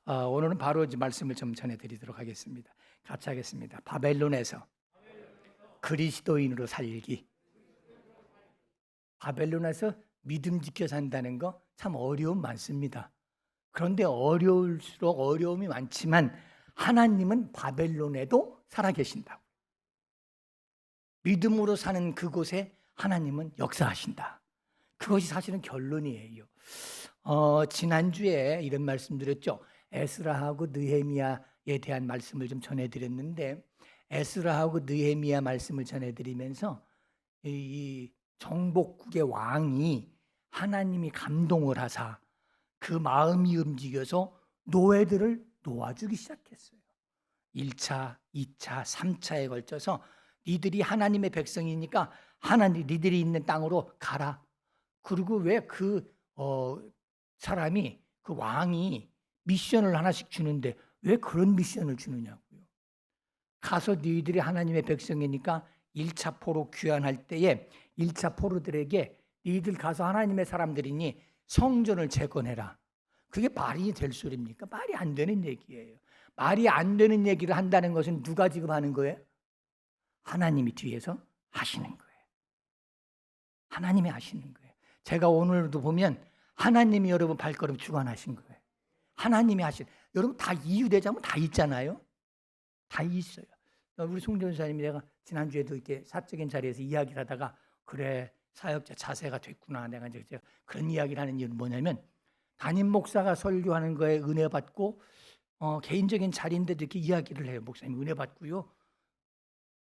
오늘은 바로 이제 말씀을 좀 전해드리도록 하겠습니다. 같이 하겠습니다. 바벨론에서 그리스도인으로 살기. 바벨론에서 믿음 지켜 산다는 거 참 어려움 많습니다. 그런데 어려울수록 어려움이 많지만 하나님은 바벨론에도 살아계신다. 믿음으로 사는 그곳에 하나님은 역사하신다. 그것이 사실은 결론이에요. 지난주에 이런 말씀드렸죠. 에스라하고 느헤미야에 대한 말씀을 좀 전해드렸는데, 에스라하고 느헤미야 말씀을 전해드리면서 이 정복국의 왕이 하나님이 감동을 하사 그 마음이 움직여서 노예들을 놓아주기 시작했어요. 1차, 2차, 3차에 걸쳐서 니들이 하나님의 백성이니까 니들이 있는 땅으로 가라. 그리고 왜 사람이, 그 왕이 미션을 하나씩 주는데 왜 그런 미션을 주느냐고요. 가서 너희들이 하나님의 백성이니까 1차 포로 귀환할 때에 1차 포로들에게 너희들 가서 하나님의 사람들이니 성전을 재건해라. 그게 말이 될 소리입니까? 말이 안 되는 얘기예요. 말이 안 되는 얘기를 한다는 것은 누가 지금 하는 거예요? 하나님이 뒤에서 하시는 거예요. 하나님이 하시는 거예요. 제가 오늘도 보면 하나님이 여러분 발걸음 주관하신 거예요. 하나님이 여러분 다 이유되자면 다 있잖아요. 다 있어요. 우리 송전사님이 내가 지난주에도 이렇게 사적인 자리에서 이야기를 하다가 그래 사역자 자세가 됐구나. 내가 이제 그런 이야기를 하는 이유는 뭐냐면 담임 목사가 설교하는 거에 은혜 받고 개인적인 자리인데도 이렇게 이야기를 해요. 목사님 은혜 받고요.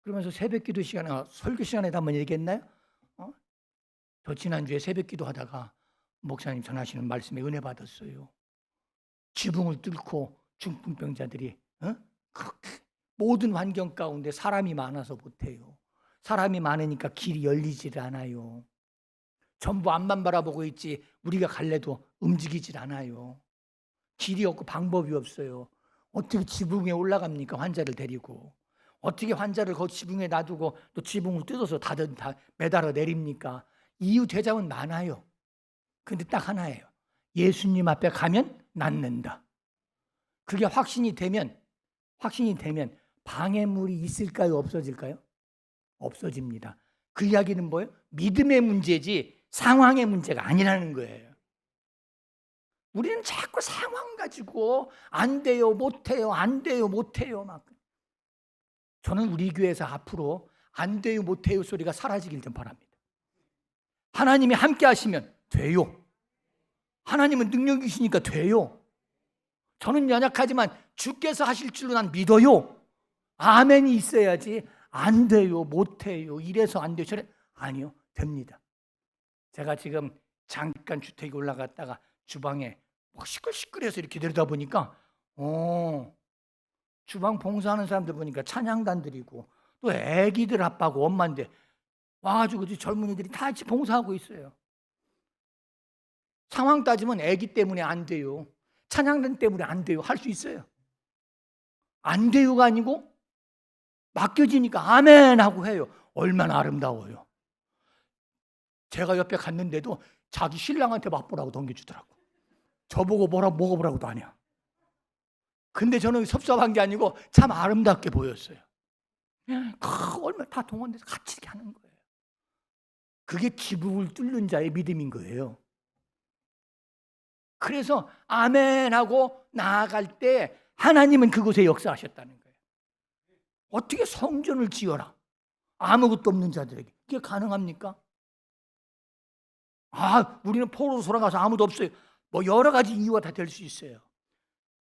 그러면서 새벽기도 시간에 설교 시간에도 한번 얘기했나요? 저 지난주에 새벽기도 하다가 목사님 전하시는 말씀에 은혜 받았어요. 지붕을 뚫고 중풍병자들이 모든 환경 가운데 사람이 많아서 못해요. 사람이 많으니까 길이 열리질 않아요. 전부 앞만 바라보고 있지 우리가 갈래도 움직이질 않아요. 길이 없고 방법이 없어요. 어떻게 지붕에 올라갑니까? 환자를 데리고. 어떻게 환자를 그 지붕에 놔두고 또 지붕을 뜯어서 다 매달아 내립니까? 이유 대장은 많아요. 근데 딱 하나예요. 예수님 앞에 가면 낫는다. 그게 확신이 되면 방해물이 있을까요? 없어질까요? 없어집니다. 그 이야기는 뭐예요? 믿음의 문제지 상황의 문제가 아니라는 거예요. 우리는 자꾸 상황 가지고 안 돼요, 못해요, 안 돼요, 못해요 막. 저는 우리 교회에서 앞으로 안 돼요, 못해요 소리가 사라지길 좀 바랍니다. 하나님이 함께 하시면 돼요. 하나님은 능력이시니까 돼요. 저는 연약하지만 주께서 하실 줄로 난 믿어요. 아멘이 있어야지 안 돼요, 못해요, 이래서 안 돼요, 저래 아니요, 됩니다. 제가 지금 잠깐 주택에 올라갔다가 주방에 막 시끌시끌해서 이렇게 내려다 보니까 주방 봉사하는 사람들 보니까 찬양단들이고 또 애기들 아빠고 엄마인데 와가지고 젊은이들이 다 같이 봉사하고 있어요. 상황 따지면 애기 때문에 안 돼요, 찬양단 때문에 안 돼요 할 수 있어요. 안 돼요가 아니고 맡겨지니까 아멘 하고 해요. 얼마나 아름다워요. 제가 옆에 갔는데도 자기 신랑한테 맛보라고 넘겨주더라고. 저보고 먹어보라고도 아니야. 근데 저는 섭섭한 게 아니고 참 아름답게 보였어요. 얼마나 다 동원돼서 같이 이렇게 하는 거예요. 그게 지붕을 뚫는 자의 믿음인 거예요. 그래서 아멘 하고 나아갈 때 하나님은 그곳에 역사하셨다는 거예요. 어떻게 성전을 지어라, 아무것도 없는 자들에게. 그게 가능합니까? 우리는 포로로 돌아가서 아무도 없어요. 뭐 여러 가지 이유가 다 될 수 있어요.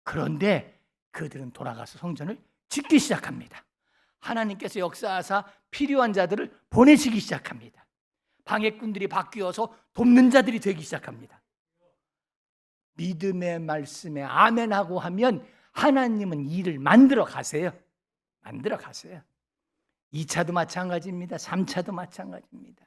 그런데 그들은 돌아가서 성전을 짓기 시작합니다. 하나님께서 역사하사 필요한 자들을 보내시기 시작합니다. 방해꾼들이 바뀌어서 돕는 자들이 되기 시작합니다. 믿음의 말씀에 아멘하고 하면 하나님은 일을 만들어 가세요. 2차도 마찬가지입니다. 3차도 마찬가지입니다.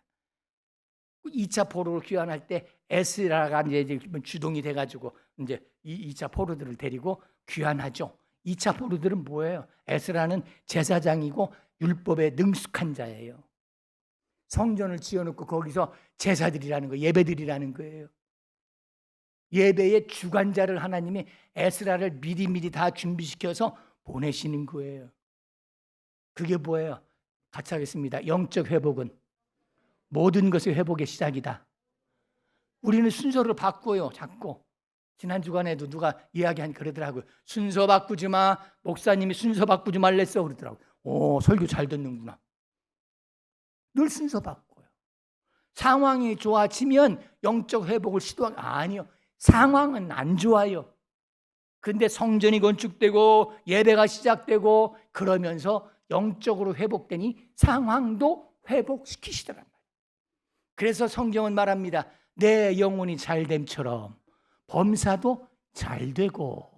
2차 포로를 귀환할 때 에스라가 이제 주동이 돼가지고 이제 2차 포로들을 데리고 귀환하죠. 2차 포로들은 뭐예요? 에스라는 제사장이고 율법에 능숙한 자예요. 성전을 지어놓고 거기서 제사드리라는 거, 예배드리라는 거예요. 예배의 주관자를 하나님이 에스라를 미리미리 다 준비시켜서 보내시는 거예요. 그게 뭐예요? 같이 하겠습니다. 영적 회복은 모든 것의 회복의 시작이다. 우리는 순서를 바꿔요, 자꾸. 지난 주간에도 누가 이야기한 그러더라고요. 순서 바꾸지 마. 목사님이 순서 바꾸지 말랬어 그러더라고요. 오, 설교 잘 듣는구나. 늘 순서 바꿔요. 상황이 좋아지면 영적 회복을 시도하는 아니요. 상황은 안 좋아요. 근데 성전이 건축되고 예배가 시작되고 그러면서 영적으로 회복되니 상황도 회복시키시더란 말이에요. 그래서 성경은 말합니다. 내 영혼이 잘됨처럼 범사도 잘되고.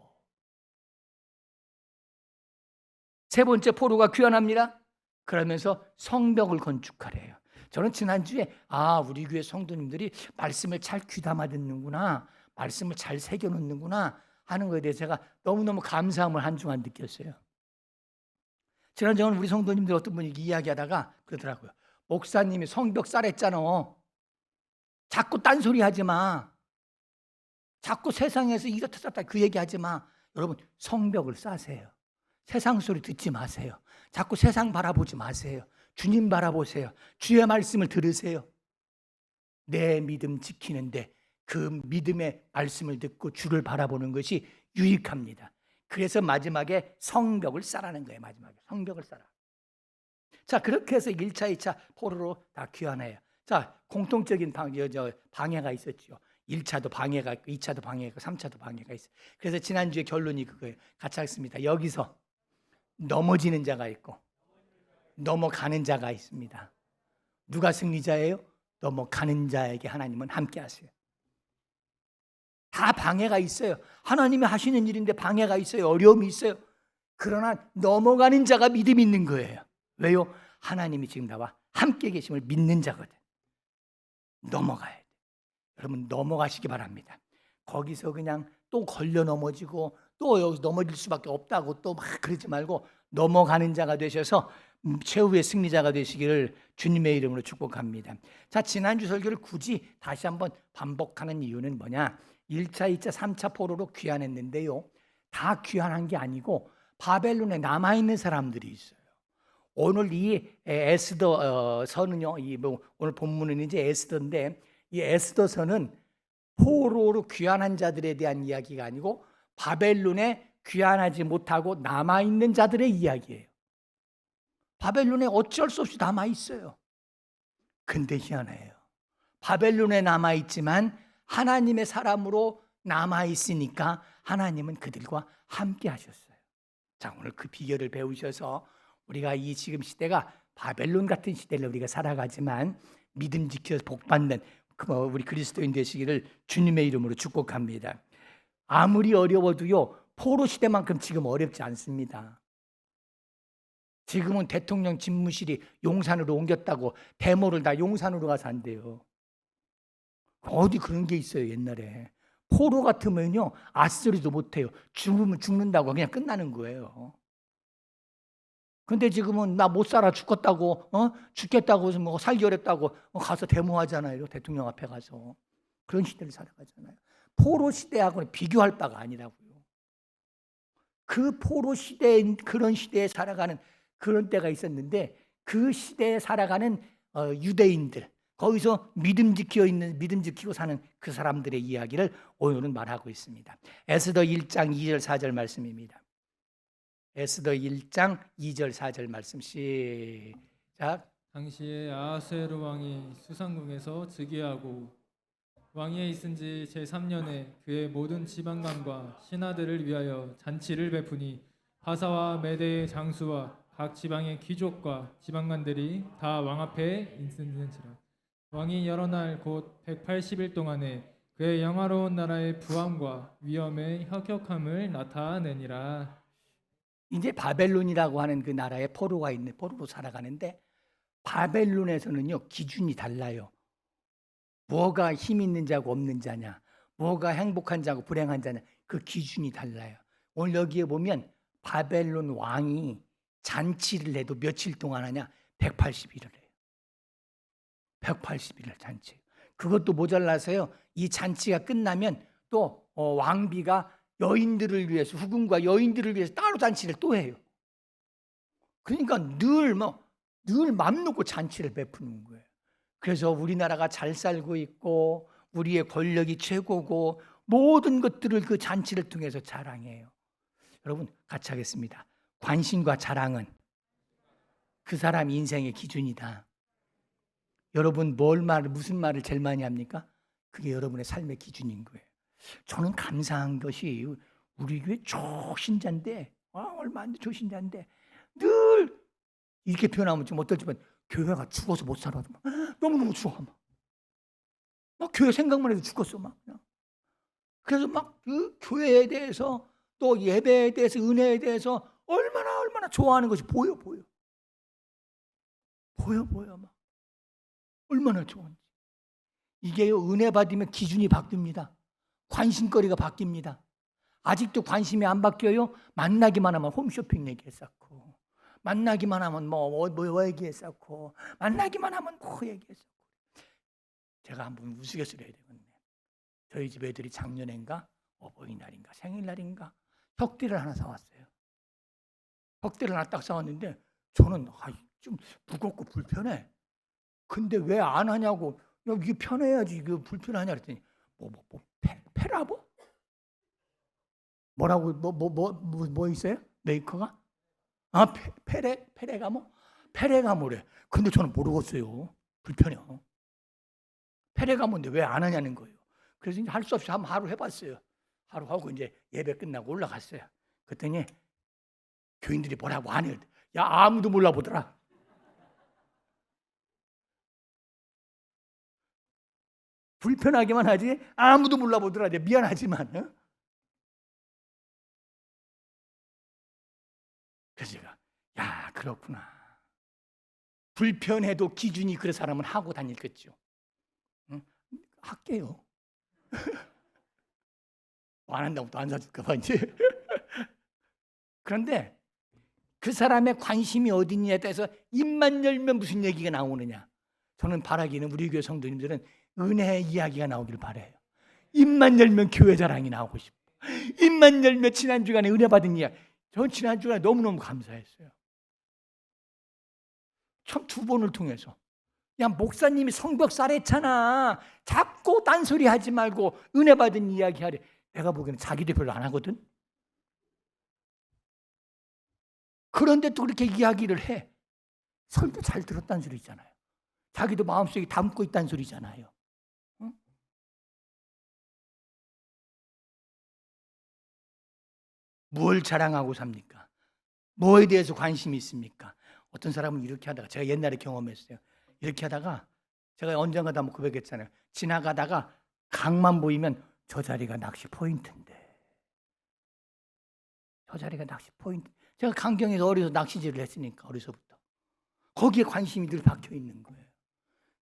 세 번째 포로가 귀환합니다. 그러면서 성벽을 건축하래요. 저는 지난주에 우리 교회 성도님들이 말씀을 잘 귀담아 듣는구나, 말씀을 잘 새겨놓는구나 하는 것에 대해서 제가 너무너무 감사함을 한중한 느꼈어요. 지난주에는 우리 성도님들 어떤 분이 이야기하다가 그러더라고요. 목사님이 성벽 싸랬잖아. 자꾸 딴소리 하지 마. 자꾸 세상에서 이렇다 저렇다 그 얘기하지 마. 여러분, 성벽을 싸세요. 세상 소리 듣지 마세요. 자꾸 세상 바라보지 마세요. 주님 바라보세요. 주의 말씀을 들으세요. 내 믿음 지키는데 그 믿음의 말씀을 듣고 주를 바라보는 것이 유익합니다. 그래서 마지막에 성벽을 쌓라는 거예요. 마지막에 성벽을 쌓아. 자, 그렇게 해서 1차, 2차 포로로 다 귀환해요. 자, 공통적인 방해가 있었죠. 1차도 방해가 있고 2차도 방해가 있고 3차도 방해가 있어요. 그래서 지난주에 결론이 그거예요. 같이 하겠습니다. 여기서 넘어지는 자가 있고 넘어가는 자가 있습니다. 누가 승리자예요? 넘어가는 자에게 하나님은 함께 하세요. 다 방해가 있어요. 하나님이 하시는 일인데 방해가 있어요. 어려움이 있어요. 그러나 넘어가는 자가 믿음이 있는 거예요. 왜요? 하나님이 지금 나와 함께 계심을 믿는 자거든. 넘어가야 돼. 여러분, 넘어가시기 바랍니다. 거기서 그냥 또 걸려 넘어지고 또 여기서 넘어질 수밖에 없다고 또 막 그러지 말고 넘어가는 자가 되셔서 최후의 승리자가 되시기를 주님의 이름으로 축복합니다. 자, 지난주 설교를 굳이 다시 한번 반복하는 이유는 뭐냐? 1차, 2차, 3차 포로로 귀환했는데요. 다 귀환한 게 아니고 바벨론에 남아있는 사람들이 있어요. 오늘 이 에스더서는요, 오늘 본문은 이제 에스더인데 이 에스더서는 포로로 귀환한 자들에 대한 이야기가 아니고 바벨론에 귀환하지 못하고 남아있는 자들의 이야기예요. 바벨론에 어쩔 수 없이 남아있어요. 근데 희한해요. 바벨론에 남아있지만 하나님의 사람으로 남아있으니까 하나님은 그들과 함께 하셨어요. 자, 오늘 그 비결을 배우셔서 우리가 이 지금 시대가 바벨론 같은 시대를 우리가 살아가지만 믿음 지켜서 복받는 우리 그리스도인 되시기를 주님의 이름으로 축복합니다. 아무리 어려워도요, 포로 시대만큼 지금 어렵지 않습니다. 지금은 대통령 집무실이 용산으로 옮겼다고 데모를 다 용산으로 가서 한대요. 어디 그런 게 있어요. 옛날에 포로 같으면요 아쓰리도 못해요. 죽으면 죽는다고 그냥 끝나는 거예요. 근데 지금은 나 못 살아 죽겠다고 죽겠다고 해서 뭐 살기 어렵다고 가서 데모하잖아요. 대통령 앞에 가서. 그런 시대를 살아가잖아요. 포로 시대하고는 비교할 바가 아니라고요. 그 포로 시대인 그런 시대에 살아가는 그런 때가 있었는데 그 시대에 살아가는 유대인들, 거기서 믿음 지키고 사는 그 사람들의 이야기를 오늘은 말하고 있습니다. 에스더 1장 2절 4절 말씀입니다. 에스더 1장 2절 4절 말씀 시작. 당시에 아하수에로 왕이 수상궁에서 즉위하고 왕위에 있은 지 제3년에 그의 모든 지방관과 신하들을 위하여 잔치를 베푸니 바사와 메대의 장수와 각 지방의 귀족과 지방관들이 다 왕 앞에 있는지라. 왕이 여러 날 곧 180일 동안에 그의 영화로운 나라의 부함과 위엄의 혁혁함을 나타내니라. 이제 바벨론이라고 하는 그 나라에 포로가 있는 포로로 살아가는데 바벨론에서는요 기준이 달라요. 뭐가 힘 있는 자고 없는 자냐, 뭐가 행복한 자고 불행한 자냐, 그 기준이 달라요. 오늘 여기에 보면 바벨론 왕이 잔치를 해도 며칠 동안 하냐? 180일을 해요. 180일을 잔치. 그것도 모자라서요. 이 잔치가 끝나면 또 왕비가 여인들을 위해서 후궁과 여인들을 위해서 따로 잔치를 또 해요. 그러니까 늘 맘 놓고 잔치를 베푸는 거예요. 그래서 우리나라가 잘 살고 있고 우리의 권력이 최고고 모든 것들을 그 잔치를 통해서 자랑해요. 여러분 같이 하겠습니다. 관심과 자랑은 그 사람 인생의 기준이다. 여러분 무슨 말을 제일 많이 합니까? 그게 여러분의 삶의 기준인 거예요. 저는 감사한 것이 우리 교회 초신자인데 얼마 안 돼 초신자인데 늘 이렇게 표현하면 좀 어떨지만 교회가 죽어서 못 살아. 너무너무 죽어. 막 교회 생각만 해도 죽었어. 막. 그래서 막 그 교회에 대해서 또 예배에 대해서 은혜에 대해서 얼마나 좋아하는 것이 보여. 막. 얼마나 좋은지. 이게요, 은혜 받으면 기준이 바뀝니다. 관심거리가 바뀝니다. 아직도 관심이 안 바뀌어요? 만나기만 하면 홈쇼핑 얘기했었고, 만나기만 하면 뭐 얘기했었고, 만나기만 하면 뭐 얘기했었고. 제가 한번 우스갯소리 해야 되겠네. 저희 집 애들이 작년인가 어버이날인가 생일날인가 혁대를 하나 사왔어요. 혁대를 하나 딱 사왔는데 저는 좀 무겁고 불편해. 근데 왜 안 하냐고. 야, 이게 편해야지. 이게 불편하냐 그랬더니 페라보? 뭐라고 뭐 있어요? 메이커가? 페레가모? 페레가모래. 근데 저는 모르겠어요. 불편해요. 페레가모인데 왜 안 하냐는 거예요. 그래서 이제 할 수 없이 한번 하루 해봤어요. 하루 하고 이제 예배 끝나고 올라갔어요. 그랬더니 교인들이 뭐라고 안 해요. 야, 아무도 몰라보더라. 불편하기만 하지 아무도 몰라보더라. 미안하지만. 그래서 제가 야, 그렇구나. 불편해도 기준이 그런 사람은 하고 다닐겠죠. 응? 할게요. 안 한다고 또 안 사줄까 봐 이제. 그런데 그 사람의 관심이 어디냐에 따라서 입만 열면 무슨 얘기가 나오느냐. 저는 바라기는 우리 교회 성도님들은 은혜의 이야기가 나오길 바라요. 입만 열면 교회 자랑이 나오고 싶어. 입만 열면 지난주간에 은혜 받은 이야기. 전 지난주간에 너무너무 감사했어요. 참 2번을 통해서. 야, 목사님이 성벽 쌀했잖아. 자꾸 딴소리 하지 말고 은혜 받은 이야기 하래. 내가 보기에는 자기도 별로 안 하거든. 그런데 또 그렇게 이야기를 해. 설교 잘 들었다는 소리잖아요. 자기도 마음속에 담고 있다는 소리잖아요. 응? 뭘 자랑하고 삽니까? 뭐에 대해서 관심이 있습니까? 어떤 사람은 이렇게 하다가, 제가 옛날에 경험했어요. 이렇게 하다가 제가 언젠가도 한번 고백했잖아요. 지나가다가 강만 보이면 저 자리가 낚시 포인트인데. 저 자리가 낚시 포인트. 제가 강경에서 어려서 낚시질을 했으니까 어려서부터. 거기에 관심이 늘 박혀 있는 거예요.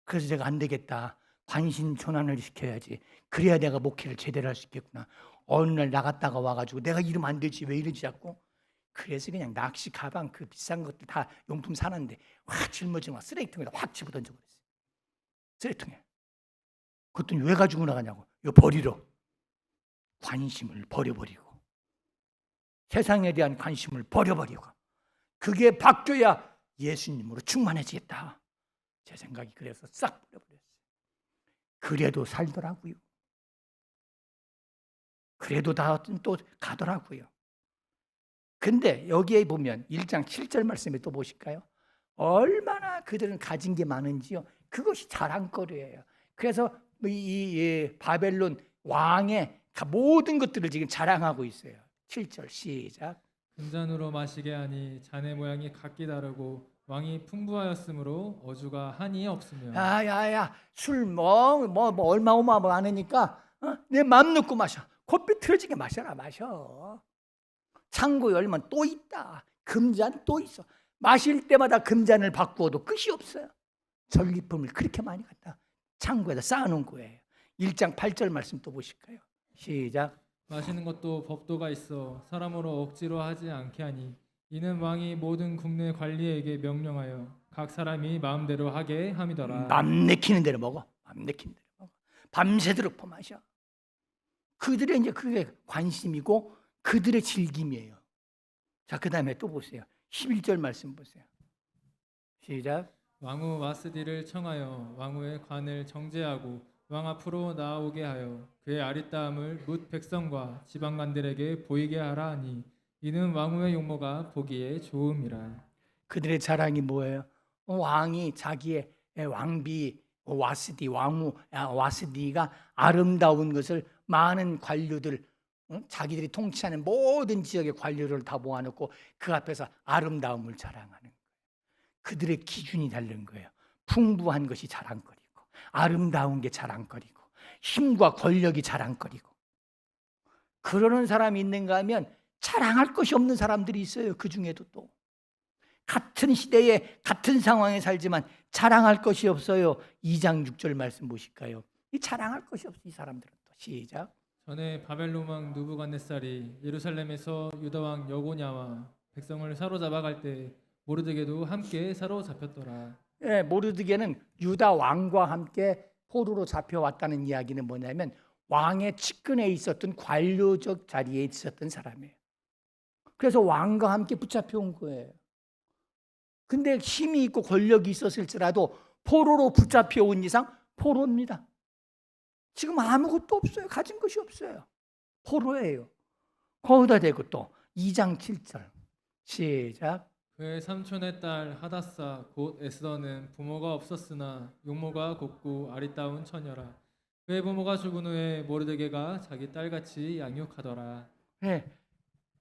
그래서 제가 안 되겠다. 관심 전환을 시켜야지. 그래야 내가 목회를 제대로 할 수 있겠구나. 어느 날 나갔다가 와가지고 내가 이러면 안 되지. 왜 이러지 자꾸. 그래서 그냥 낚시 가방 그 비싼 것들 다 용품 사는데 확 짊어지고 쓰레기통에다 확 집어 던져버렸어요. 쓰레기통에. 그랬더니 왜 가지고 나가냐고. 이거 버리러. 관심을 버려버리고 세상에 대한 관심을 버려버리고 그게 바뀌어야 예수님으로 충만해지겠다. 제 생각이 그래서 싹 버려버렸어요. 그래도 살더라고요. 그래도 다 또 가더라고요. 근데 여기에 보면 1장 7절 말씀에 또 보실까요? 얼마나 그들은 가진 게 많은지요. 그것이 자랑거리예요. 그래서 이 바벨론 왕의 모든 것들을 지금 자랑하고 있어요. 7절 시작. 금잔으로 마시게 하니 잔의 모양이 각기 다르고 왕이 풍부하였으므로 어주가 한이 없으며. 야야야, 술 얼마 안 하니까 내 맘 놓고 마셔. 코피 틀어지게 마셔. 창고 열면 또 있다. 금잔 또 있어. 마실 때마다 금잔을 바꾸어도 끝이 없어요. 전리품을 그렇게 많이 갖다 창고에다 쌓아놓은 거예요. 1장 8절 말씀 또 보실까요? 시작. 마시는 것도 법도가 있어 사람으로 억지로 하지 않게 하니 이는 왕이 모든 국내 관리에게 명령하여 각 사람이 마음대로 하게 함이더라. 맘 내키는 대로 먹어. 밤새도록 퍼마셔. 그들의 이제 그게 관심이고 그들의 즐김이에요. 자, 그다음에 또 보세요. 11절 말씀 보세요. 시작. 왕후 와스디를 청하여 왕후의 관을 정죄하고 왕 앞으로 나아오게 하여 그의 아리따움을 뭇 백성과 지방관들에게 보이게 하라 하니 이는 왕후의 용모가 보기에 좋음이라. 그들의 자랑이 뭐예요? 왕이 자기의 왕비 와스디 왕후 와스디가 아름다운 것을 많은 관료들 자기들이 통치하는 모든 지역의 관료를 다 모아놓고 그 앞에서 아름다움을 자랑하는 거예요. 그들의 기준이 다른 거예요. 풍부한 것이 자랑거리고 아름다운 게 자랑거리고 힘과 권력이 자랑거리고 그러는 사람이 있는가 하면 자랑할 것이 없는 사람들이 있어요. 그 중에도 또 같은 시대에 같은 상황에 살지만 자랑할 것이 없어요. 2장 6절 말씀 보실까요? 이 자랑할 것이 없어 이 사람들은 또 시작. 전에 바벨론 왕 누부갓네살이 예루살렘에서 유다 왕 여고냐와 백성을 사로잡아 갈 때 모르드게도 함께 사로잡혔더라. 모르드게는 유다 왕과 함께 포로로 잡혀왔다는 이야기는 뭐냐면 왕의 측근에 있었던 관료적 자리에 있었던 사람이에요. 그래서 왕과 함께 붙잡혀 온 거예요. 근데 힘이 있고 권력이 있었을지라도 포로로 붙잡혀 온 이상 포로입니다. 지금 아무것도 없어요. 가진 것이 없어요. 포로예요. 거기다 대고 또 2장 7절 시작. 그의 삼촌의 딸 하다사 곧 에스더는 부모가 없었으나 용모가 곱고 아리따운 처녀라. 그의 부모가 죽은 후에 모르드게가 자기 딸같이 양육하더라. 네.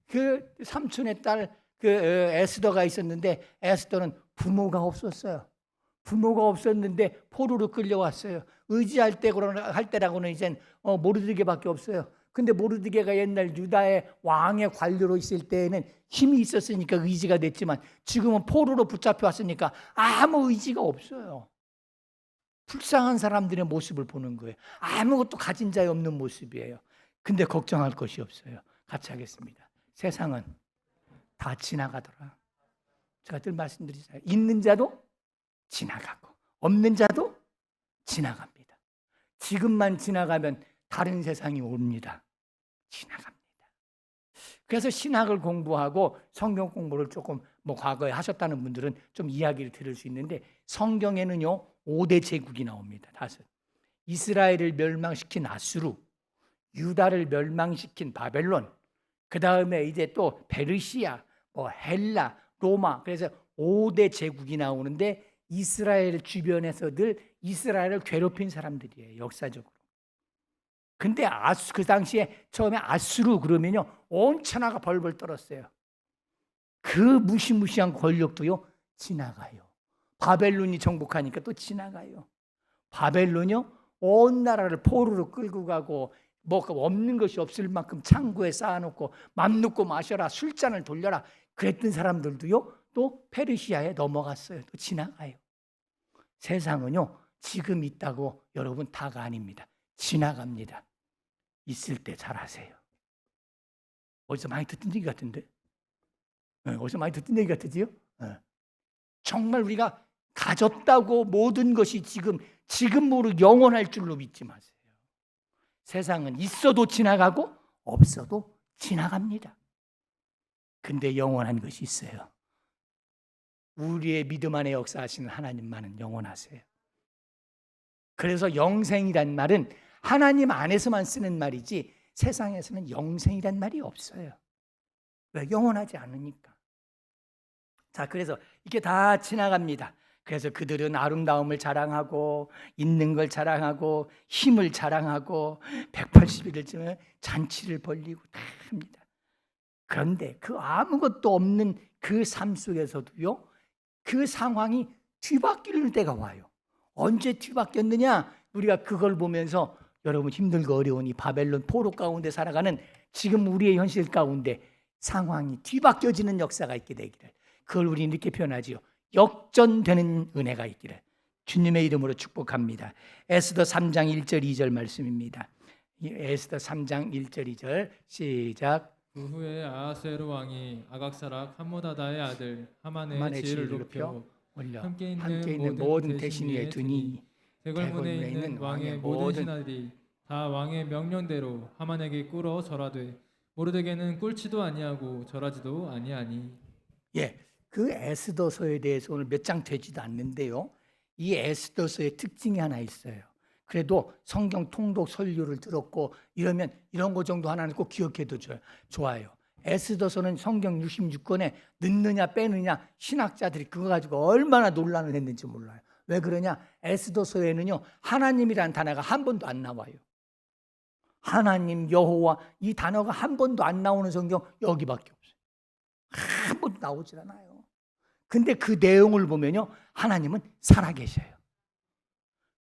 그 삼촌의 딸 에스더가 있었는데 에스더는 부모가 없었어요. 부모가 없었는데 포로로 끌려왔어요. 의지할 때라고는 이젠 모르드게밖에 없어요. 근데 모르드게가 옛날 유다의 왕의 관료로 있을 때에는 힘이 있었으니까 의지가 됐지만 지금은 포로로 붙잡혀 왔으니까 아무 의지가 없어요. 불쌍한 사람들의 모습을 보는 거예요. 아무것도 가진 자의 없는 모습이에요. 근데 걱정할 것이 없어요. 같이 하겠습니다. 세상은 다 지나가더라. 제가 늘 말씀드리잖아요. 있는 자도 지나가고 없는 자도 지나갑니다. 지금만 지나가면 다른 세상이 옵니다. 지나갑니다. 그래서 신학을 공부하고 성경 공부를 조금 과거에 하셨다는 분들은 좀 이야기를 들을 수 있는데 성경에는요 5대 제국이 나옵니다. 5. 이스라엘을 멸망시킨 아수르, 유다를 멸망시킨 바벨론, 그 다음에 이제 또 페르시아, 헬라, 로마, 그래서 5대 제국이 나오는데 이스라엘 주변에서 늘 이스라엘을 괴롭힌 사람들이에요. 역사적으로. 근데 그 당시에 처음에 아수르 그러면요 온 천하가 벌벌 떨었어요. 그 무시무시한 권력도요 지나가요. 바벨론이 정복하니까 또 지나가요. 바벨론이요 온 나라를 포로로 끌고 가고 없는 것이 없을 만큼 창고에 쌓아놓고 맘 놓고 마셔라 술잔을 돌려라 그랬던 사람들도요 또 페르시아에 넘어갔어요. 또 지나가요. 세상은요 지금 있다고 여러분 다가 아닙니다. 지나갑니다. 있을 때 잘하세요. 어디서 많이 듣던 얘기 같은데? 어디서 많이 듣던 얘기 같으지요? 정말 우리가 가졌다고 모든 것이 지금으로 영원할 줄로 믿지 마세요. 세상은 있어도 지나가고 없어도 지나갑니다. 근데 영원한 것이 있어요. 우리의 믿음 안에 역사하시는 하나님만은 영원하세요. 그래서 영생이란 말은 하나님 안에서만 쓰는 말이지 세상에서는 영생이란 말이 없어요. 왜? 영원하지 않으니까. 자, 그래서 이게 다 지나갑니다. 그래서 그들은 아름다움을 자랑하고 있는 걸 자랑하고 힘을 자랑하고 180일을 잔치를 벌리고 다 합니다. 그런데 그 아무것도 없는 그 삶 속에서도요 그 상황이 뒤바뀔 때가 와요. 언제 뒤바뀌었느냐? 우리가 그걸 보면서 여러분 힘들고 어려운 이 바벨론 포로 가운데 살아가는 지금 우리의 현실 가운데 상황이 뒤바뀌어지는 역사가 있게 되기를 그걸 우리는 이렇게 표현하지요. 역전되는 은혜가 있기를 주님의 이름으로 축복합니다. 에스더 3장 1절 2절 말씀입니다. 에스더 3장 1절 2절 시작. 그 후에 아하스웨로 왕이 아각사락 함모다다의 아들 하만의 지혜를 높여 올려 함께 있는 있는 모든 대신 위에 두니 대궐문에 있는 왕의 모든 신하들이 다 왕의 명령대로 하만에게 꿇어 절하되 모르드게는 꿇지도 아니하고 절하지도 아니하니. 예, 그 에스더서에 대해서 오늘 몇 장 되지도 않는데요. 이 에스더서의 특징이 하나 있어요. 그래도 성경 통독 설교를 들었고 이러면 이런 거 정도 하나는 꼭 기억해도 좋아요. 에스더서는 성경 66권에 넣느냐 빼느냐 신학자들이 그거 가지고 얼마나 논란을 했는지 몰라요. 왜 그러냐? 에스더서에는요 하나님이라는 단어가 한 번도 안 나와요. 하나님, 여호와 이 단어가 한 번도 안 나오는 성경 여기밖에 없어요. 한 번도 나오질 않아요. 근데 그 내용을 보면요 하나님은 살아계셔요.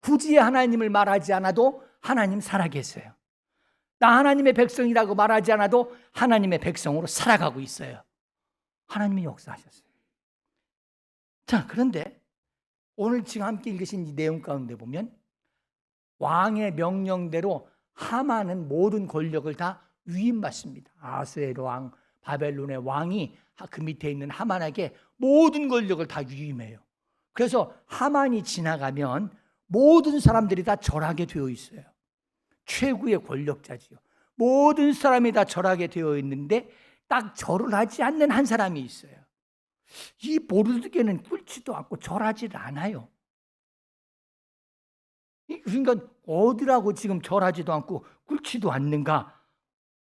굳이 하나님을 말하지 않아도 하나님 살아계세요. 나 하나님의 백성이라고 말하지 않아도 하나님의 백성으로 살아가고 있어요. 하나님이 역사하셨어요. 자, 그런데 오늘 지금 함께 읽으신 이 내용 가운데 보면 왕의 명령대로 하만은 모든 권력을 다 위임받습니다. 아수에로 왕, 바벨론의 왕이 그 밑에 있는 하만에게 모든 권력을 다 위임해요. 그래서 하만이 지나가면 모든 사람들이 다 절하게 되어 있어요. 최고의 권력자지요. 모든 사람이 다 절하게 되어 있는데 딱 절을 하지 않는 한 사람이 있어요. 이 모르드게는 꿇지도 않고 절하지 않아요. 그러니까 어디라고 지금 절하지도 않고 꿇지도 않는가?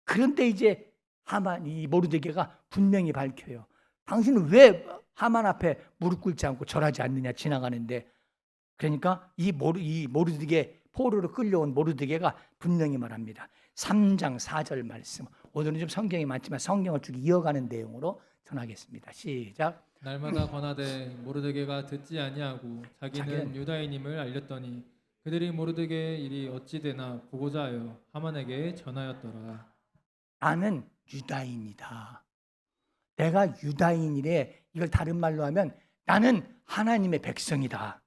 그런데 이제 하만, 이 모르드게가 분명히 밝혀요. 당신은 왜 하만 앞에 무릎 꿇지 않고 절하지 않느냐 지나가는데. 그러니까 이 모르드게 포로로 끌려온 모르드게가 분명히 말합니다. 3장 4절 말씀. 오늘은 좀 성경이 많지만 성경을 쭉 이어가는 내용으로 전하겠습니다. 시작. 날마다 권하되 모르드게가 듣지 아니하고 자기는 유다인임을 알렸더니 그들이 모르드게의 일이 어찌 되나 보고자 하여 하만에게 전하였더라. 나는 유다인이다. 내가 유다인이래. 이걸 다른 말로 하면 나는 하나님의 백성이다.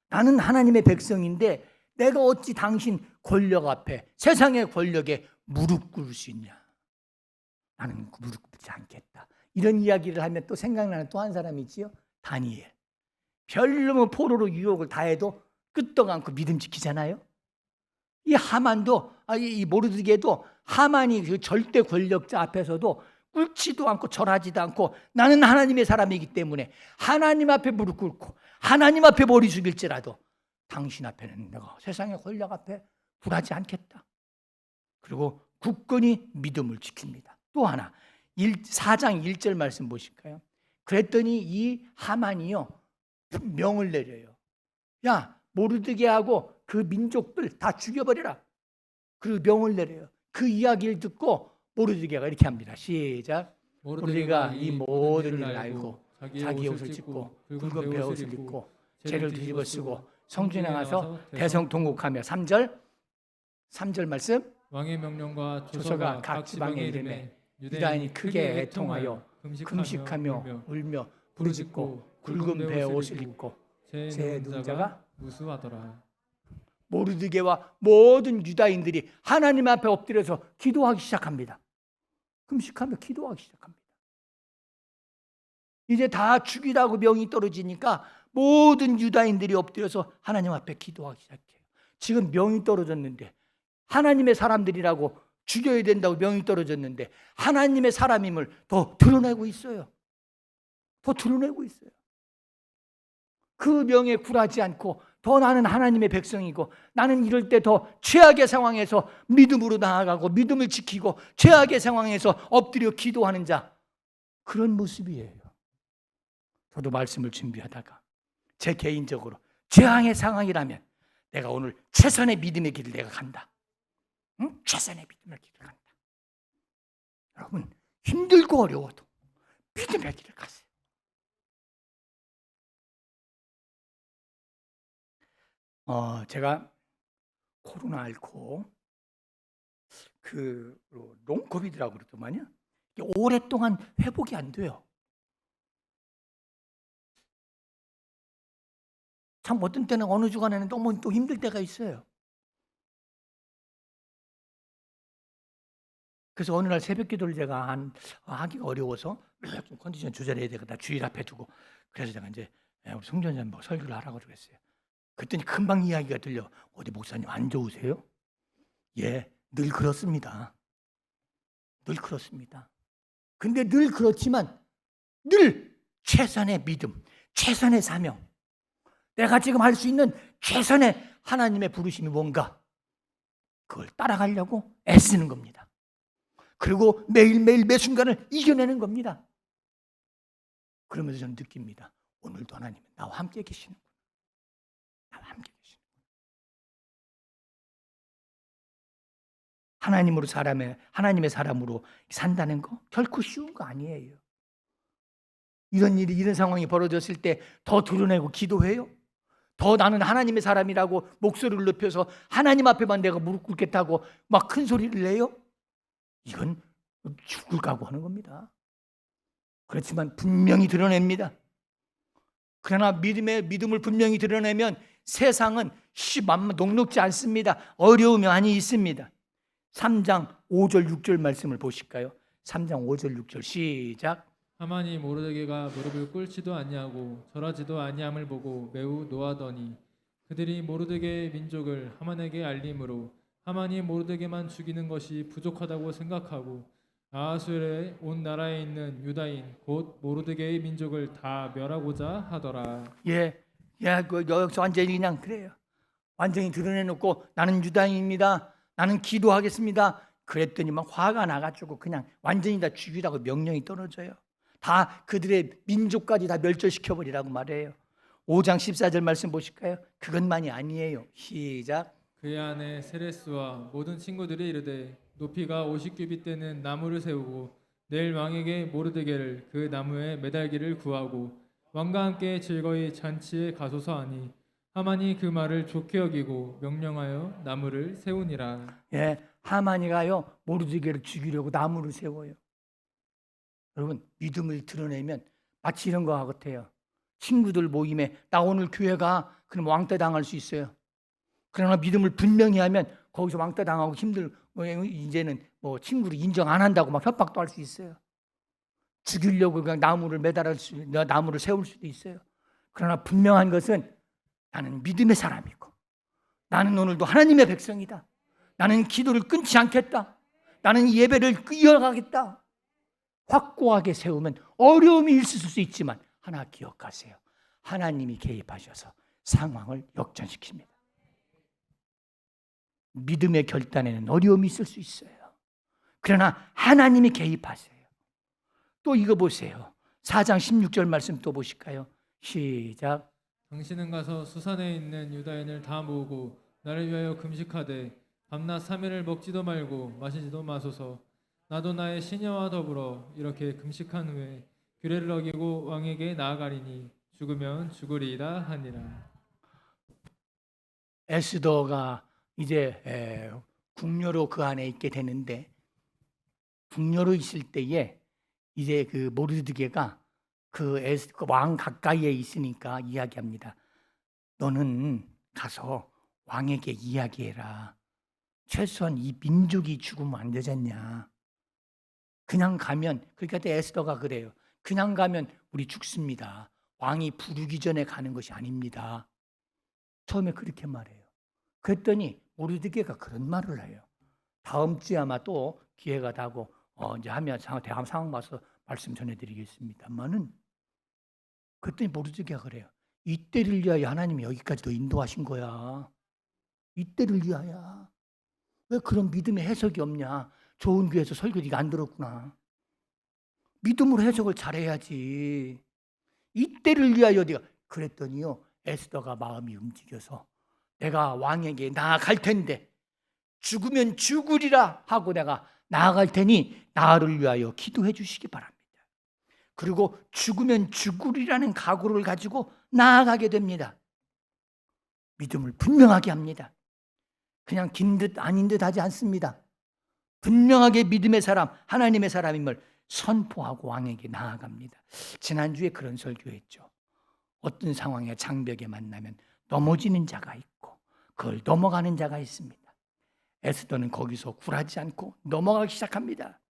나는 하나님의 백성인데 내가 어찌 당신 권력 앞에, 세상의 권력에 무릎 꿇을 수 있냐. 나는 무릎 꿇지 않겠다. 이런 이야기를 하면 또 생각나는 또 한 사람이 있지요. 다니엘. 별로 포로로 유혹을 다해도 끄떡 않고 믿음 지키잖아요. 이 하만도, 이 모르드게도 하만이 그 절대 권력자 앞에서도 꿇지도 않고 절하지도 않고 나는 하나님의 사람이기 때문에 하나님 앞에 무릎 꿇고 하나님 앞에 머리 숙일지라도 당신 앞에는 내가 세상의 권력 앞에 굴하지 않겠다. 그리고 굳건히 믿음을 지킵니다. 또 하나 4장 1절 말씀 보실까요? 그랬더니 이 하만이요 명을 내려요. 야, 모르드게하고 그 민족들 다 죽여버려라. 그리고 명을 내려요. 그 이야기를 듣고 모르드게가 이렇게 합니다. 시작. 모르드게가 이 모든 일을 알고 자기의 옷을 찢고 굵은 베옷을 입고 죄를 뒤집어 쓰고 성전에 나가서 대성 통곡하며 3절 말씀. 왕의 명령과 조서가 각 지방에 이르매 유다인이 크게 애통하여 금식하며 울며 부르짖고 굵은 베옷을 입고 제 눈자가 무수하더라. 모르드게와 모든 유다인들이 하나님 앞에 엎드려서 기도하기 시작합니다. 금식하며 기도하기 시작합니다. 이제 다 죽이라고 명이 떨어지니까 모든 유다인들이 엎드려서 하나님 앞에 기도하기 시작해요. 지금 명이 떨어졌는데 하나님의 사람들이라고 죽여야 된다고 명이 떨어졌는데 하나님의 사람임을 더 드러내고 있어요. 더 드러내고 있어요. 그 명에 굴하지 않고 더 나는 하나님의 백성이고 나는 이럴 때 더 최악의 상황에서 믿음으로 나아가고 믿음을 지키고 최악의 상황에서 엎드려 기도하는 자, 그런 모습이에요. 저도 말씀을 준비하다가 제 개인적으로 최악의 상황이라면 내가 오늘 최선의 믿음의 길을 내가 간다. 응? 최선의 믿음의 길을 간다. 여러분 힘들고 어려워도 믿음의 길을 가세요. 제가 코로나 앓고 그 롱코비드라고 그러더만요. 오랫동안 회복이 안 돼요. 참 어떤 때는 어느 주간에는 너무 또 힘들 때가 있어요. 그래서 어느 날 새벽 기도를 제가 하기가 어려워서 좀 컨디션 조절해야 되겠다 주일 앞에 두고 그래서 제가 이제 우리 성전장 설교를 하라고 그랬어요. 그랬더니 금방 이야기가 들려. 어디 목사님 안 좋으세요? 예, 늘 그렇습니다. 늘 그렇습니다. 근데 늘 그렇지만 늘 최선의 믿음, 최선의 사명, 내가 지금 할 수 있는 최선의 하나님의 부르심이 뭔가 그걸 따라가려고 애쓰는 겁니다. 그리고 매일매일 매 순간을 이겨내는 겁니다. 그러면서 저는 느낍니다. 오늘도 하나님은 나와 함께 계시는구나. 나와 함께 계시는구나. 하나님의 사람으로 산다는 거 결코 쉬운 거 아니에요. 이런 상황이 벌어졌을 때 더 드러내고 기도해요? 더 나는 하나님의 사람이라고 목소리를 높여서 하나님 앞에만 내가 무릎 꿇겠다고 막 큰 소리를 내요? 이건 죽을 각오하는 겁니다. 그렇지만 분명히 드러냅니다. 그러나 믿음을 분명히 드러내면 세상은 녹록지 않습니다. 어려움이 많이 있습니다. 3장 5절 6절 말씀을 보실까요? 3장 5절 6절 시작. 하만이 모르드게가 무릎을 꿇지도 아니하고 절하지도 아니함을 보고 매우 노하더니 그들이 모르드게의 민족을 하만에게 알림으로 하만이 모르드게만 죽이는 것이 부족하다고 생각하고 아하수엘의 온 나라에 있는 유다인 곧 모르드게의 민족을 다 멸하고자 하더라. 여기서 완전히 그냥 그래요. 완전히 드러내놓고 나는 유다인입니다. 나는 기도하겠습니다. 그랬더니 막 화가 나가지고 그냥 완전히 다 죽이라고 명령이 떨어져요. 다 그들의 민족까지 다 멸절시켜버리라고 말해요. 5장 14절 말씀 보실까요? 그것만이 아니에요. 시작. 그의 아내 세레스와 모든 친구들이 이르되 높이가 50규빗 되는 나무를 세우고 내일 왕에게 모르드게를 그 나무에 매달기를 구하고 왕과 함께 즐거이 잔치에 가소서 하니 하만이 그 말을 좋게 여기고 명령하여 나무를 세우니라. 하만이가요 모르드게를 죽이려고 나무를 세워요. 여러분 믿음을 드러내면 마치 이런 거 같아요. 친구들 모임에 나 오늘 교회 가 그럼 왕따 당할 수 있어요. 그러나 믿음을 분명히 하면 거기서 왕따 당하고 이제는 친구를 인정 안 한다고 막 협박도 할 수 있어요. 죽이려고 그냥 나무를 세울 수도 있어요. 그러나 분명한 것은 나는 믿음의 사람이고 나는 오늘도 하나님의 백성이다. 나는 기도를 끊지 않겠다. 나는 예배를 이어가겠다. 확고하게 세우면 어려움이 있을 수 있지만 하나 기억하세요. 하나님이 개입하셔서 상황을 역전시킵니다. 믿음의 결단에는 어려움이 있을 수 있어요. 그러나 하나님이 개입하세요. 또 이거 보세요. 4장 16절 말씀 또 보실까요? 시작. 당신은 가서 수산에 있는 유다인을 다 모으고 나를 위하여 금식하되 밤낮 3일을 먹지도 말고 마시지도 마소서. 나도 나의 시녀와 더불어 이렇게 금식한 후에 규례를 어기고 왕에게 나아가리니 죽으면 죽으리이다 하니라. 에스더가 이제 궁녀로 그 안에 있게 되는데 궁녀로 있을 때에 이제 그 모르드게가 그 왕 가까이에 있으니까 이야기합니다. 너는 가서 왕에게 이야기해라. 최소한 이 민족이 죽으면 안 되잖냐. 그냥 가면, 그러니까 에스더가 그래요. 그냥 가면 우리 죽습니다. 왕이 부르기 전에 가는 것이 아닙니다. 처음에 그렇게 말해요. 그랬더니 모르드게가 그런 말을 해요. 다음 주에 아마 또 기회가 되고 이제 하면 대한 상황 봐서 말씀 전해드리겠습니다만은 그랬더니 모르드게가 그래요. 이때를 위하여 하나님이 여기까지도 인도하신 거야. 이때를 위하여. 왜 그런 믿음의 해석이 없냐? 좋은 교회에서 설교 네가 안 들었구나. 믿음으로 해석을 잘해야지. 이때를 위하여 네가 그랬더니요. 에스더가 마음이 움직여서 내가 왕에게 나아갈 텐데 죽으면 죽으리라 하고 내가 나아갈 테니 나를 위하여 기도해 주시기 바랍니다. 그리고 죽으면 죽으리라는 각오를 가지고 나아가게 됩니다. 믿음을 분명하게 합니다. 그냥 긴 듯 아닌 듯 하지 않습니다. 분명하게 믿음의 사람, 하나님의 사람임을 선포하고 왕에게 나아갑니다. 지난주에 그런 설교했죠. 어떤 상황에 장벽에 만나면 넘어지는 자가 있고 그걸 넘어가는 자가 있습니다. 에스더는 거기서 굴하지 않고 넘어가기 시작합니다.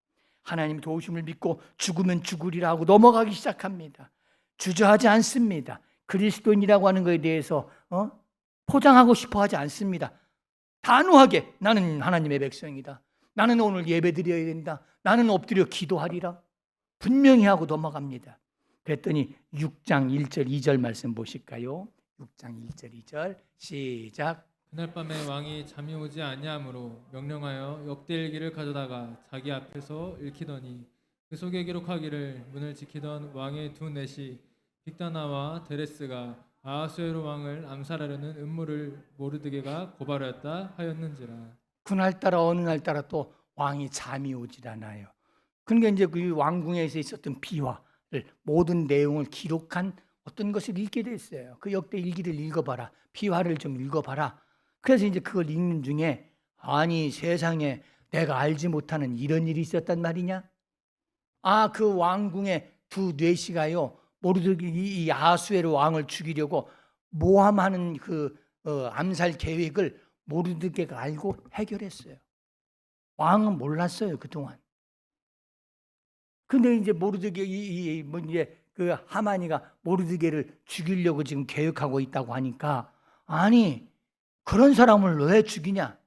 하나님 도우심을 믿고 죽으면 죽으리라 하고 넘어가기 시작합니다. 주저하지 않습니다. 그리스도인이라고 하는 것에 대해서 포장하고 싶어 하지 않습니다. 단호하게 나는 하나님의 백성이다. 나는 오늘 예배드려야 된다. 나는 엎드려 기도하리라. 분명히 하고 넘어갑니다. 그랬더니 6장 1절 2절 말씀 보실까요? 6장 1절 2절 시작. 그날 밤에 왕이 잠이 오지 아니하므로 명령하여 역대일기를 가져다가 자기 앞에서 읽히더니 그 속에 기록하기를 문을 지키던 왕의 두 넷이 빅다나와 데레스가 아하수에로 왕을 암살하려는 음모를 모르드게가 고발하였다 하였는지라. 그날따라 어느 날따라 또 왕이 잠이 오질 않아요. 그러니까 이제 그 왕궁에서 있었던 비화를 모든 내용을 기록한 어떤 것을 읽게 됐어요. 그 역대 일기를 읽어봐라. 비화를 좀 읽어봐라. 그래서 이제 그걸 읽는 중에 아니 세상에 내가 알지 못하는 이런 일이 있었단 말이냐? 아, 그 왕궁의 두 뇌시가요 모르드게 이 아하수에로 왕을 죽이려고 모함하는 그 암살 계획을 모르드게가 알고 해결했어요. 왕은 몰랐어요 그동안. 근데 이제 모르드게 이제 그 하만이가 모르드게를 죽이려고 지금 계획하고 있다고 하니까 아니 그런 사람을 왜 죽이냐?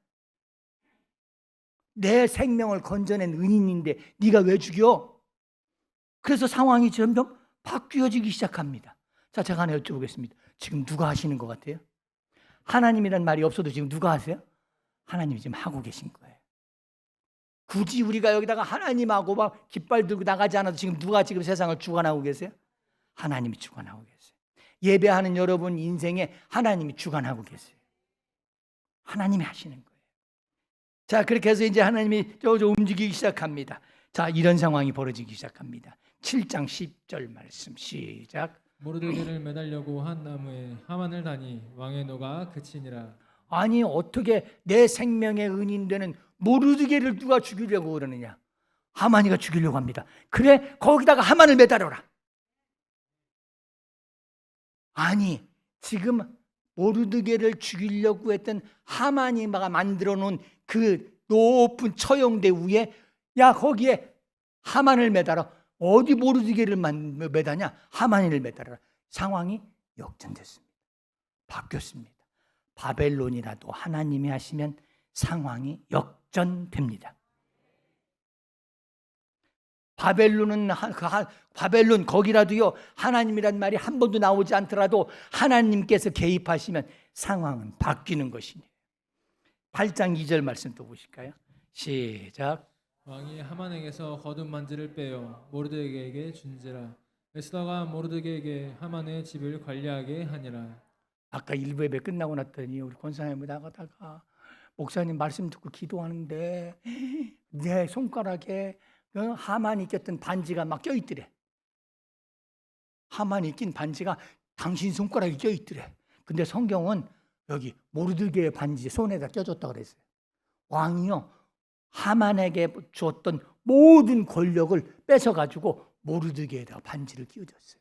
내 생명을 건져낸 은인인데 네가 왜 죽여? 그래서 상황이 점점 바뀌어지기 시작합니다. 자, 제가 하나 여쭤보겠습니다. 지금 누가 하시는 것 같아요? 하나님이란 말이 없어도 지금 누가 하세요? 하나님이 지금 하고 계신 거예요. 굳이 우리가 여기다가 하나님하고 막 깃발 들고 나가지 않아도 지금 누가 지금 세상을 주관하고 계세요? 하나님이 주관하고 계세요. 예배하는 여러분 인생에 하나님이 주관하고 계세요. 하나님이 하시는 거예요. 자, 그렇게 해서 이제 하나님이 저 움직이기 시작합니다. 자, 이런 상황이 벌어지기 시작합니다. 7장 10절 말씀 시작. 모르드게를 매달려고 한 나무에 하만을 다니 왕의 노가 그치니라. 아니 어떻게 내 생명의 은인되는 모르드게를 누가 죽이려고 그러느냐? 하만이가 죽이려고 합니다. 그래 거기다가 하만을 매달아라. 아니 지금 모르드게를 죽이려고 했던 하만이가 만들어 놓은 그 높은 처형대 위에 야 거기에 하만을 매달아. 어디 모르드게를 매다냐? 하만이를 매달아라. 상황이 역전됐습니다. 바뀌었습니다. 바벨론이라도 하나님이 하시면 상황이 역전됩니다. 바벨론 거기라도요 하나님이란 말이 한 번도 나오지 않더라도 하나님께서 개입하시면 상황은 바뀌는 것이니. 8장 2절 말씀 또 보실까요? 시작. 왕이 하만에게서 거듭 만지를 빼어 모르드게에게 준지라. 에스더가 모르드게에게 하만의 집을 관리하게 하니라. 아까 일부 예배 끝나고 났더니 우리 권사님이 나가다가 목사님 말씀 듣고 기도하는데 내 손가락에 하만이 꼈던 반지가 막 껴있더래. 하만이 낀 반지가 당신 손가락에 껴있더래. 근데 성경은 여기 모르드게의 반지 손에다 껴줬다고 그랬어요. 왕이요 하만에게 주었던 모든 권력을 뺏어가지고 모르드게에다가 반지를 끼워줬어요.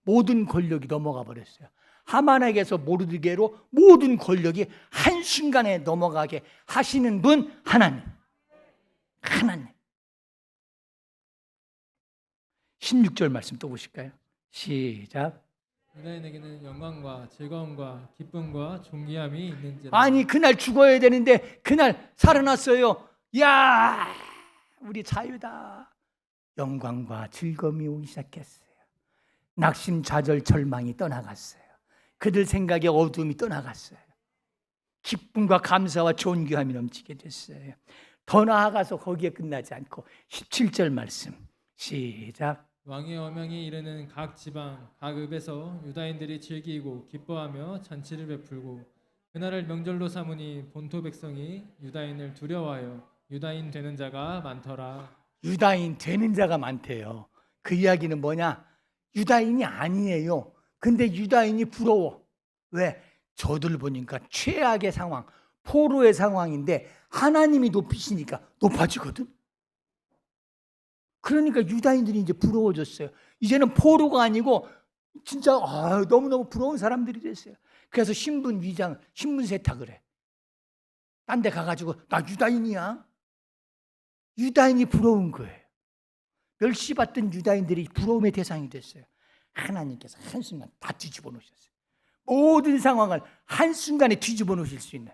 모든 권력이 넘어가 버렸어요. 하만에게서 모르드게로 모든 권력이 한순간에 넘어가게 하시는 분 하나님. 하나님. 16절 말씀 또 보실까요? 시작. 유다인에게는 영광과 즐거움과 기쁨과 존귀함이 있는지라. 아니 그날 죽어야 되는데 그날 살아났어요. 야 우리 자유다. 영광과 즐거움이 오기 시작했어요. 낙심, 좌절, 절망이 떠나갔어요. 그들 생각에 어둠이 떠나갔어요. 기쁨과 감사와 존귀함이 넘치게 됐어요. 더 나아가서 거기에 끝나지 않고 17절 말씀 시작. 왕의 어명이 이르는 각 지방 각 읍에서 유다인들이 즐기고 기뻐하며 잔치를 베풀고 그날을 명절로 삼으니 본토 백성이 유다인을 두려워하여 유다인 되는 자가 많더라. 유다인 되는 자가 많대요. 그 이야기는 뭐냐? 유다인이 아니에요. 근데 유다인이 부러워. 왜? 저들 보니까 최악의 상황, 포로의 상황인데 하나님이 높이시니까 높아지거든. 그러니까 유다인들이 이제 부러워졌어요. 이제는 포로가 아니고 진짜 너무너무 부러운 사람들이 됐어요. 그래서 신분 위장, 신분 세탁을 해. 딴 데 가가지고 나 유다인이야. 유다인이 부러운 거예요. 멸시받던 유다인들이 부러움의 대상이 됐어요. 하나님께서 한순간 다 뒤집어 놓으셨어요. 모든 상황을 한순간에 뒤집어 놓으실 수 있는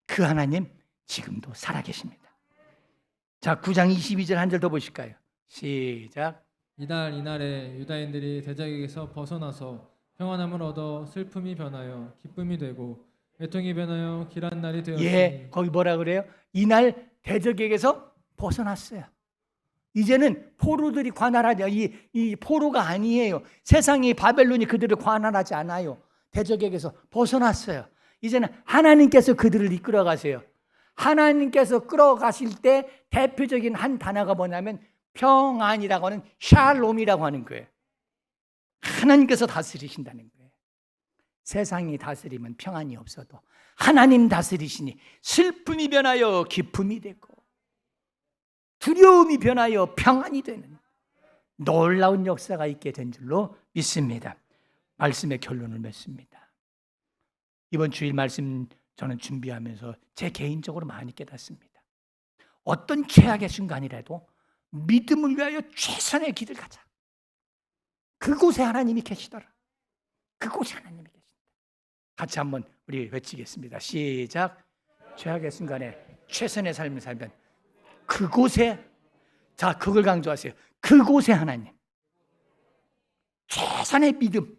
그 그 하나님 지금도 살아계십니다. 자, 9장 22절 한 절 더 보실까요? 시작. 이날에 유다인들이 대적에게서 벗어나서 평안함을 얻어 슬픔이 변하여 기쁨이 되고 애통이 변하여 길한 날이 되었으니. 예, 거기 뭐라 그래요? 이날 대적에게서 벗어났어요. 이제는 포로들이 관할하지, 이 포로가 아니에요. 세상이 바벨론이 그들을 관할하지 않아요. 대적에게서 벗어났어요. 이제는 하나님께서 그들을 이끌어 가세요. 하나님께서 끌어가실 때 대표적인 한 단어가 뭐냐면 평안이라고 하는 샬롬이라고 하는 거예요. 하나님께서 다스리신다는 거예요. 세상이 다스리면 평안이 없어도 하나님 다스리시니 슬픔이 변하여 기쁨이 되고 두려움이 변하여 평안이 되는 놀라운 역사가 있게 된 줄로 믿습니다. 말씀의 결론을 맺습니다. 이번 주일 말씀 저는 준비하면서 제 개인적으로 많이 깨닫습니다. 어떤 최악의 순간이라도 믿음을 위하여 최선의 길을 가자. 그곳에 하나님이 계시더라. 그곳에 하나님이 계신다. 같이 한번 우리 외치겠습니다. 시작. 최악의 순간에 최선의 삶을 살면 그곳에, 자, 그걸 강조하세요. 그곳에 하나님. 최선의 믿음.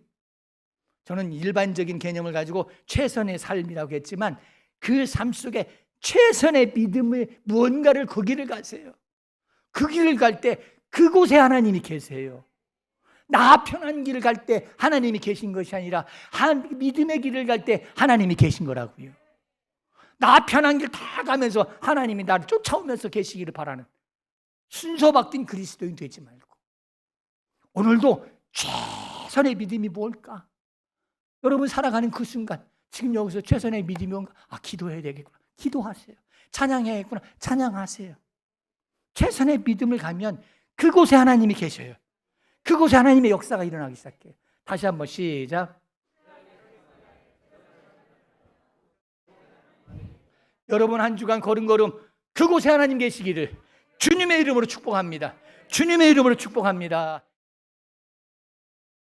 저는 일반적인 개념을 가지고 최선의 삶이라고 했지만 그 삶 속에 최선의 믿음을 무언가를 그 길을 가세요. 그 길을 갈 때 그곳에 하나님이 계세요. 나 편한 길을 갈 때 하나님이 계신 것이 아니라 믿음의 길을 갈 때 하나님이 계신 거라고요. 나 편한 길 다 가면서 하나님이 나를 쫓아오면서 계시기를 바라는 순서바뀐 그리스도인 되지 말고 오늘도 최선의 믿음이 뭘까? 여러분 살아가는 그 순간 지금 여기서 최선의 믿음이 뭔가? 기도해야 되겠구나. 기도하세요. 찬양해야겠구나. 찬양하세요. 최선의 믿음을 가면 그곳에 하나님이 계셔요. 그곳에 하나님의 역사가 일어나기 시작해요. 다시 한번 시작. 여러분 한 주간 걸음걸음 그곳에 하나님 계시기를 주님의 이름으로 축복합니다. 주님의 이름으로 축복합니다.